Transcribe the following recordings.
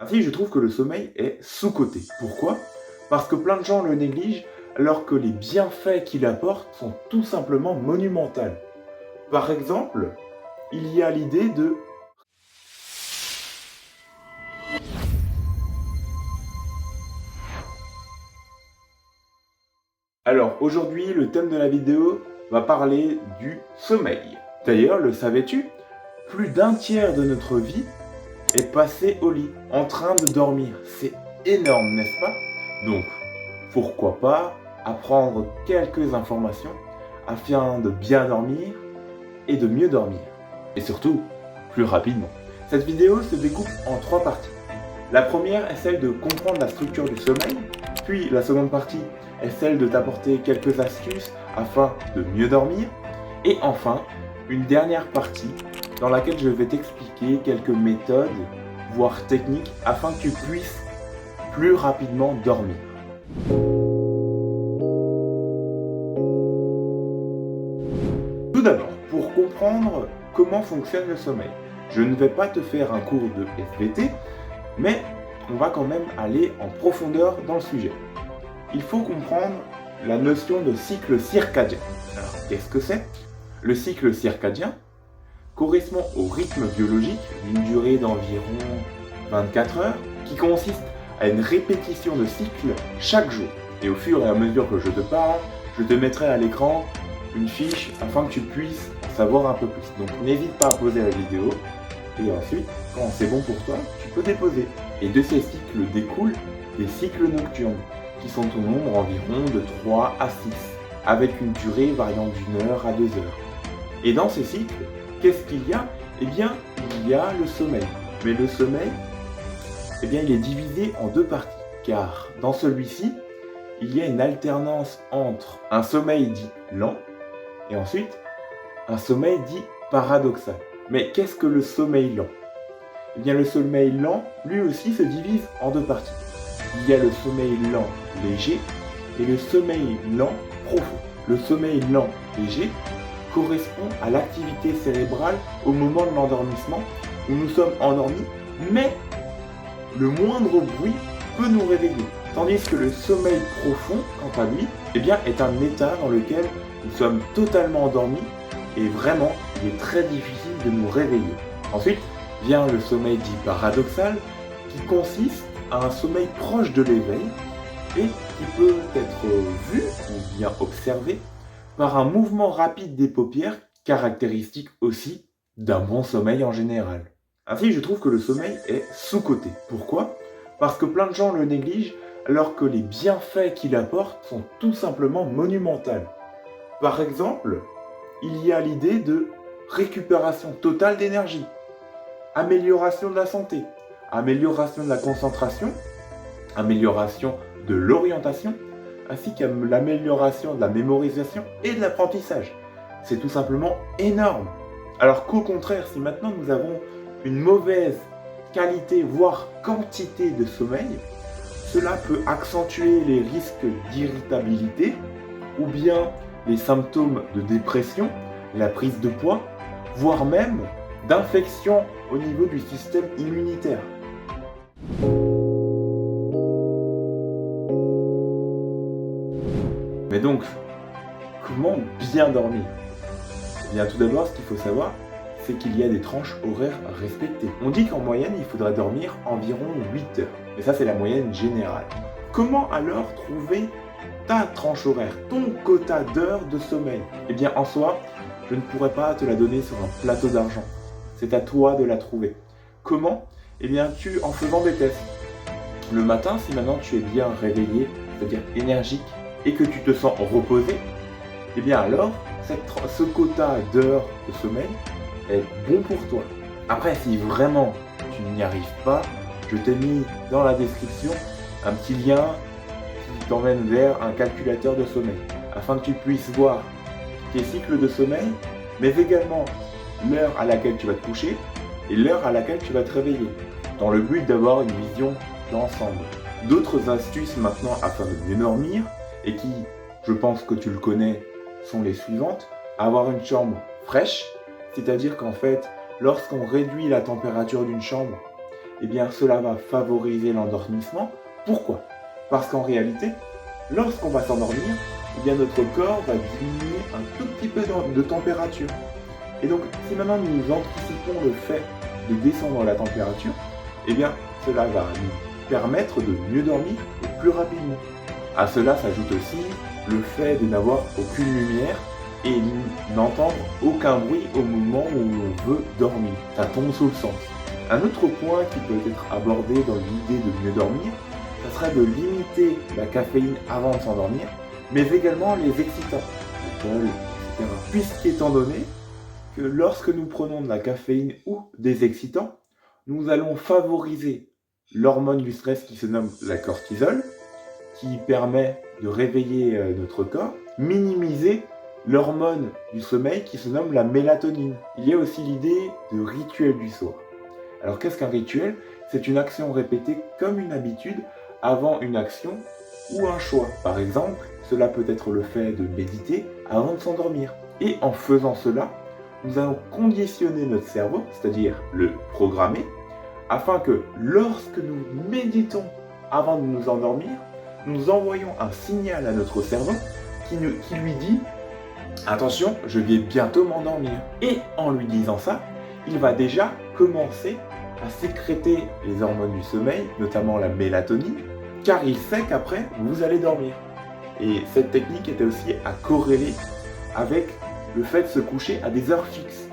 Ainsi, je trouve que le sommeil est sous-coté. Pourquoi? Parce que plein de gens le négligent alors que les bienfaits qu'il apporte sont tout simplement monumentaux. Par exemple, il y a l'idée de... Alors aujourd'hui, le thème de la vidéo va parler du sommeil. D'ailleurs, le savais-tu? Plus d'un tiers de notre vie est passé au lit, en train de dormir. C'est énorme, n'est-ce pas? Donc, pourquoi pas apprendre quelques informations afin de bien dormir et de mieux dormir. Et surtout, plus rapidement. Cette vidéo se découpe en 3 parties. La première est celle de comprendre la structure du sommeil, puis la seconde partie est celle de t'apporter quelques astuces afin de mieux dormir, et enfin, une dernière partie dans laquelle je vais t'expliquer quelques méthodes, voire techniques, afin que tu puisses plus rapidement dormir. Tout d'abord, pour comprendre comment fonctionne le sommeil, je ne vais pas te faire un cours de SVT, mais on va quand même aller en profondeur dans le sujet. Il faut comprendre la notion de cycle circadien. Alors, qu'est-ce que c'est? Le cycle circadien correspond au rythme biologique d'une durée d'environ 24 heures qui consiste à une répétition de cycles chaque jour. Et au fur et à mesure que je te parle, je te mettrai à l'écran une fiche afin que tu puisses en savoir un peu plus. Donc n'hésite pas à poser la vidéo et ensuite, quand c'est bon pour toi, tu peux déposer. Et de ces cycles découlent des cycles nocturnes qui sont au nombre environ de 3 à 6 avec une durée variant d'1 heure à 2 heures. Et dans ces cycles, qu'est-ce qu'il y a? Eh bien, il y a le sommeil. Mais le sommeil, eh bien, il est divisé en 2 parties. Car dans celui-ci, il y a une alternance entre un sommeil dit lent et ensuite un sommeil dit paradoxal. Mais qu'est-ce que le sommeil lent? Eh bien, le sommeil lent, lui aussi, se divise en 2 parties. Il y a le sommeil lent léger et le sommeil lent profond. Le sommeil lent léger correspond à l'activité cérébrale au moment de l'endormissement où nous sommes endormis, mais le moindre bruit peut nous réveiller. Tandis que le sommeil profond, quant à lui, eh bien, est un état dans lequel nous sommes totalement endormis et vraiment, il est très difficile de nous réveiller. Ensuite vient le sommeil dit paradoxal qui consiste à un sommeil proche de l'éveil et qui peut être vu ou bien observé par un mouvement rapide des paupières, caractéristique aussi d'un bon sommeil en général. Ainsi, je trouve que le sommeil est sous-coté. Pourquoi? Parce que plein de gens le négligent alors que les bienfaits qu'il apporte sont tout simplement monumentaux. Par exemple, il y a l'idée de récupération totale d'énergie, amélioration de la santé, amélioration de la concentration, amélioration de l'orientation, ainsi qu'à l'amélioration de la mémorisation et de l'apprentissage. C'est tout simplement énorme. Alors qu'au contraire, si maintenant nous avons une mauvaise qualité, voire quantité de sommeil, cela peut accentuer les risques d'irritabilité ou bien les symptômes de dépression, la prise de poids, voire même d'infection au niveau du système immunitaire. Mais donc, comment bien dormir? Eh bien, tout d'abord, ce qu'il faut savoir, c'est qu'il y a des tranches horaires respectées. On dit qu'en moyenne, il faudrait dormir environ 8 heures. Mais ça, c'est la moyenne générale. Comment alors trouver ta tranche horaire, ton quota d'heures de sommeil? Eh bien, en soi, je ne pourrais pas te la donner sur un plateau d'argent. C'est à toi de la trouver. Comment? Eh bien, en faisant des tests. Le matin, si maintenant tu es bien réveillé, c'est-à-dire énergique, et que tu te sens reposé, eh bien alors, ce quota d'heures de sommeil est bon pour toi. Après, si vraiment tu n'y arrives pas, je t'ai mis dans la description un petit lien qui t'emmène vers un calculateur de sommeil, afin que tu puisses voir tes cycles de sommeil, mais également l'heure à laquelle tu vas te coucher et l'heure à laquelle tu vas te réveiller, dans le but d'avoir une vision d'ensemble. D'autres astuces maintenant afin de mieux dormir, et qui, je pense que tu le connais, sont les suivantes. Avoir une chambre fraîche, c'est-à-dire qu'en fait, lorsqu'on réduit la température d'une chambre, eh bien cela va favoriser l'endormissement. Pourquoi? Parce qu'en réalité, lorsqu'on va s'endormir, eh bien notre corps va diminuer un tout petit peu de température. Et donc, si maintenant nous anticipons le fait de descendre la température, eh bien cela va nous permettre de mieux dormir et plus rapidement. À cela s'ajoute aussi le fait de n'avoir aucune lumière et n'entendre aucun bruit au moment où l'on veut dormir. Ça tombe sous le sens. Un autre point qui peut être abordé dans l'idée de mieux dormir, ça serait de limiter la caféine avant de s'endormir, mais également les excitants, l'alcool, etc. Puisqu'étant donné que lorsque nous prenons de la caféine ou des excitants, nous allons favoriser l'hormone du stress qui se nomme la cortisol, qui permet de réveiller notre corps, minimiser l'hormone du sommeil qui se nomme la mélatonine. Il y a aussi l'idée de rituel du soir. Alors qu'est-ce qu'un rituel? C'est une action répétée comme une habitude avant une action ou un choix. Par exemple, cela peut être le fait de méditer avant de s'endormir. Et en faisant cela, nous allons conditionner notre cerveau, c'est-à-dire le programmer, afin que lorsque nous méditons avant de nous endormir, nous envoyons un signal à notre cerveau qui lui dit « Attention, je vais bientôt m'endormir ». Et en lui disant ça, il va déjà commencer à sécréter les hormones du sommeil, notamment la mélatonine, car il sait qu'après, vous allez dormir. Et cette technique était aussi à corréler avec le fait de se coucher à des heures fixes.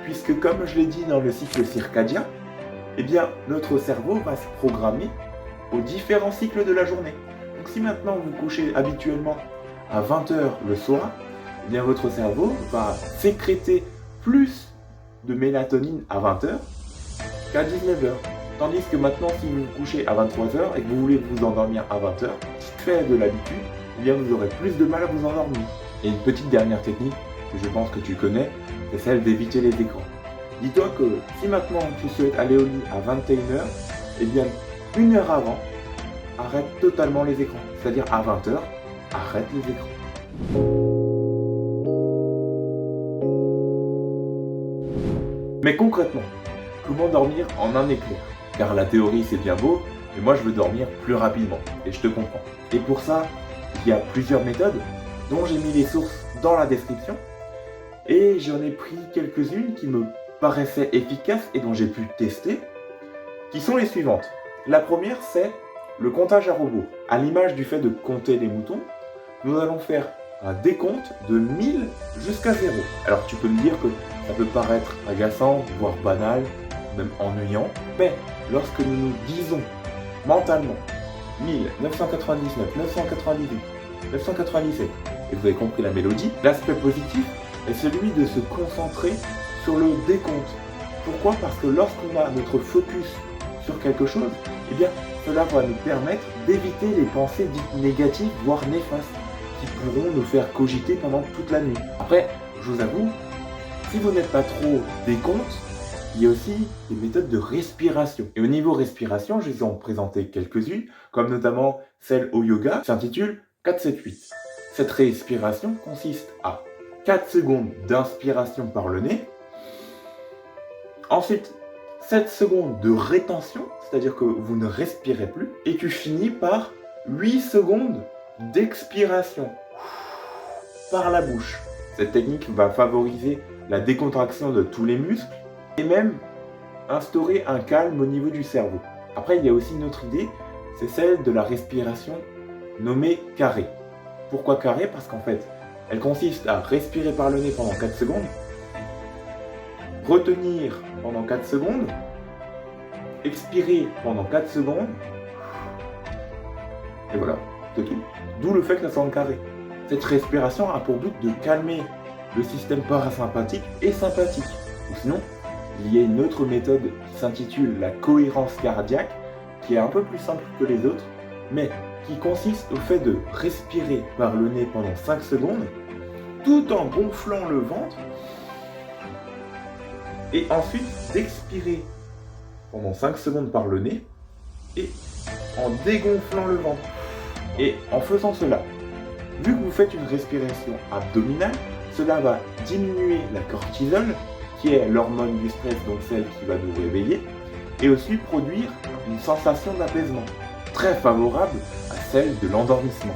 Puisque comme je l'ai dit dans le cycle circadien, eh bien, notre cerveau va se programmer aux différents cycles de la journée. Donc si maintenant vous couchez habituellement à 20h le soir, eh bien votre cerveau va sécréter plus de mélatonine à 20h qu'à 19h. Tandis que maintenant, si vous vous couchez à 23h et que vous voulez vous endormir à 20h, fait de l'habitude, eh bien vous aurez plus de mal à vous endormir. Et une petite dernière technique que je pense que tu connais, c'est celle d'éviter les écrans. Dis-toi que si maintenant tu souhaites aller au lit à 21h, eh bien une heure avant, arrête totalement les écrans. C'est-à-dire à 20h, arrête les écrans. Mais concrètement, comment dormir en un éclair? Car la théorie c'est bien beau, mais moi je veux dormir plus rapidement, et je te comprends. Et pour ça, il y a plusieurs méthodes, dont j'ai mis les sources dans la description, et j'en ai pris quelques-unes qui me paraissaient efficaces et dont j'ai pu tester, qui sont les suivantes. La première c'est le comptage à rebours. À l'image du fait de compter les moutons, nous allons faire un décompte de 1000 jusqu'à 0. Alors tu peux me dire que ça peut paraître agaçant, voire banal, même ennuyant, mais lorsque nous nous disons mentalement 1000, 999, 998, 997, et vous avez compris la mélodie, l'aspect positif est celui de se concentrer sur le décompte. Pourquoi? Parce que lorsqu'on a notre focus sur quelque chose, eh bien cela va nous permettre d'éviter les pensées dites négatives, voire néfastes, qui pourront nous faire cogiter pendant toute la nuit. Après, je vous avoue, si vous n'êtes pas trop décompte, il y a aussi des méthodes de respiration. Et au niveau respiration, je vais en présenter quelques-unes, comme notamment celle au yoga, qui s'intitule 4-7-8. Cette respiration consiste à 4 secondes d'inspiration par le nez, ensuite 7 secondes de rétention, c'est-à-dire que vous ne respirez plus, et tu finis par 8 secondes d'expiration par la bouche. Cette technique va favoriser la décontraction de tous les muscles et même instaurer un calme au niveau du cerveau. Après, il y a aussi une autre idée, c'est celle de la respiration nommée carré. Pourquoi carré? Parce qu'en fait, elle consiste à respirer par le nez pendant 4 secondes, retenir pendant 4 secondes, expirer pendant 4 secondes, et voilà, c'est tout. D'où le fait que ça soit en carré. Cette respiration a pour but de calmer le système parasympathique et sympathique. Ou sinon, il y a une autre méthode qui s'intitule la cohérence cardiaque, qui est un peu plus simple que les autres, mais qui consiste au fait de respirer par le nez pendant 5 secondes, tout en gonflant le ventre, et ensuite d'expirer pendant 5 secondes par le nez, et en dégonflant le ventre. Et en faisant cela, vu que vous faites une respiration abdominale, cela va diminuer la cortisol, qui est l'hormone du stress, donc celle qui va nous réveiller, et aussi produire une sensation d'apaisement, très favorable à celle de l'endormissement.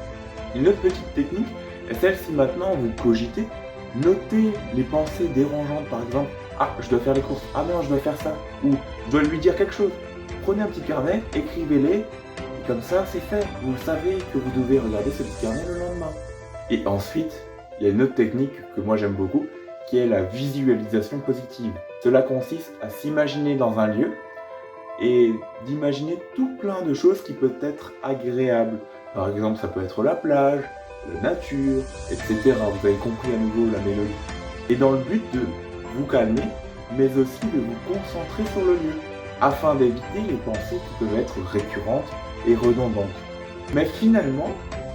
Une autre petite technique est celle si maintenant vous cogitez, notez les pensées dérangeantes par exemple. Ah, je dois faire les courses. Ah non, je dois faire ça. Ou je dois lui dire quelque chose. Prenez un petit carnet, écrivez-les. Et comme ça, c'est fait. Vous savez que vous devez regarder ce petit carnet le lendemain. Et ensuite, il y a une autre technique que moi j'aime beaucoup, qui est la visualisation positive. Cela consiste à s'imaginer dans un lieu et d'imaginer tout plein de choses qui peuvent être agréables. Par exemple, ça peut être la plage, la nature, etc. Vous avez compris à nouveau la mélodie. Et dans le but de vous calmer, mais aussi de vous concentrer sur le lieu, afin d'éviter les pensées qui peuvent être récurrentes et redondantes. Mais finalement,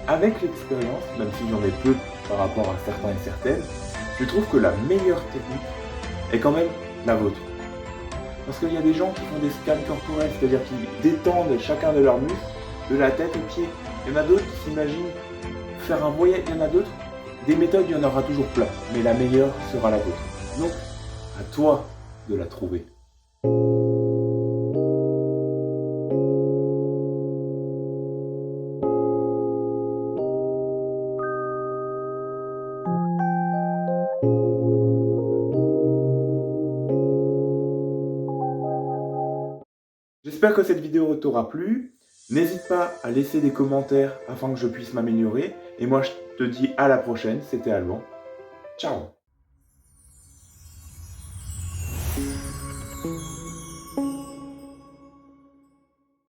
avec l'expérience, même si j'en ai peu par rapport à certains et certaines, je trouve que la meilleure technique est quand même la vôtre. Parce qu'il y a des gens qui font des scans corporels, c'est-à-dire qu'ils détendent chacun de leurs muscles, de la tête aux pieds. Il y en a d'autres qui s'imaginent faire un voyage, il y en a d'autres. Des méthodes, il y en aura toujours plein, mais la meilleure sera la vôtre. Donc, à toi de la trouver. J'espère que cette vidéo t'aura plu. N'hésite pas à laisser des commentaires afin que je puisse m'améliorer. Et moi, je te dis à la prochaine. C'était Alban. Ciao!